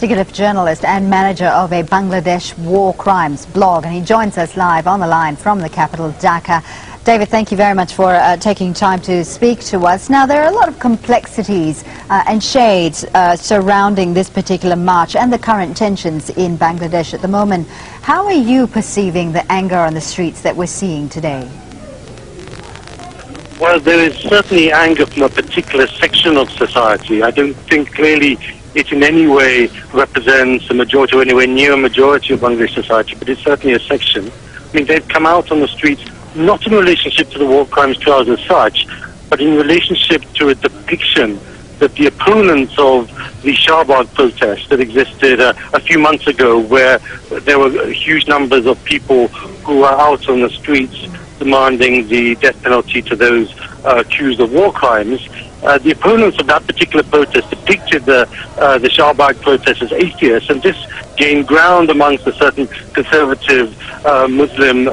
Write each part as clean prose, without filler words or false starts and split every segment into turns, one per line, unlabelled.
Investigative journalist and manager of a Bangladesh war crimes blog, and he joins us live on the line from the capital, Dhaka. David, thank you very much for taking time to speak to us. Now, there are a lot of complexities and shades surrounding this particular march and the current tensions in Bangladesh at the moment. How are you perceiving the anger on the streets that we're seeing today?
Well, there is certainly anger from a particular section of society. I don't think clearly it in any way represents a majority or anywhere near a majority of Bangladesh society, but it's certainly a section. I mean, they've come out on the streets not in relationship to the war crimes trials as such, but in relationship to a depiction that the opponents of the Shahbag protest that existed a few months ago, where there were huge numbers of people who were out on the streets demanding the death penalty to those accused of war crimes. The opponents of that particular protest depicted the Shahbag protest as atheists, and this gained ground amongst a certain conservative Muslim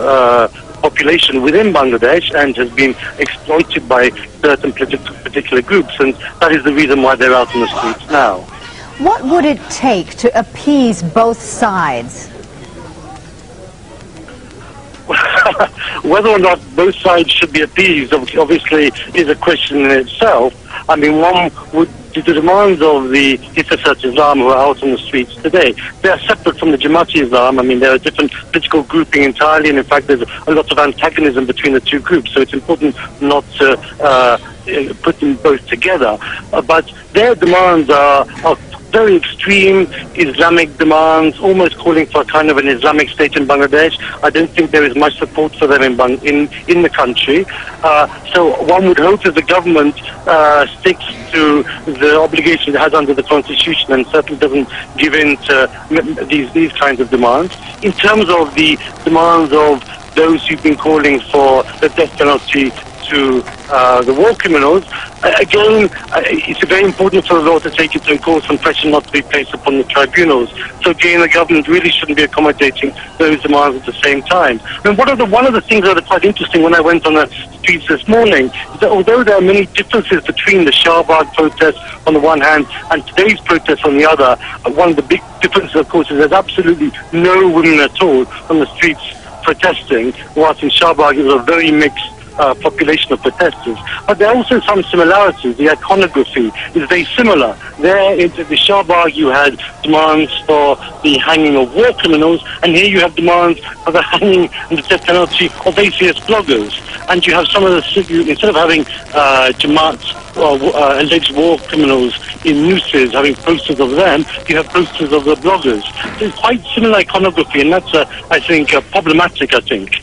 population within Bangladesh and has been exploited by certain particular groups, and that is the reason why they're out on the streets now.
What would it take to appease both sides?
Whether or not both sides should be appeased obviously is a question in itself. I mean, one would, the demands of the Hizb Islam who are out on the streets today, they are separate from the Jamaat Islam. I mean, they're a different political grouping entirely, and in fact there's a lot of antagonism between the two groups, so it's important not to put them both together. But their demands are very extreme Islamic demands, almost calling for a kind of an Islamic state in Bangladesh. I don't think there is much support for them in the country. So one would hope that the government sticks to the obligations it has under the constitution and certainly doesn't give in to these kinds of demands. In terms of the demands of those who've been calling for the death penalty to the war criminals, again, it's very important for the law to take into account some pressure not to be placed upon the tribunals. So again, the government really shouldn't be accommodating those demands at the same time. I mean, one of the things that are quite interesting when I went on the streets this morning is that although there are many differences between the Shahbag protest on the one hand and today's protest on the other, one of the big differences, of course, is there's absolutely no women at all on the streets protesting, whilst in Shahbag it was a very mixed population of protesters. But there are also some similarities. The iconography is very similar. There in the Shahbag you had demands for the hanging of war criminals, and here you have demands for the hanging and the death penalty of atheist bloggers. And you have some of the, instead of having Jamaat or alleged war criminals in nooses, having posters of them, you have posters of the bloggers. So it's quite similar iconography, and that's, I think, problematic, I think.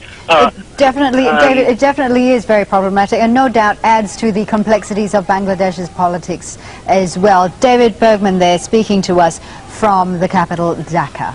Definitely, David, it definitely is very problematic, and no doubt adds to the complexities of Bangladesh's politics as well. David Bergman there speaking to us from the capital, Dhaka.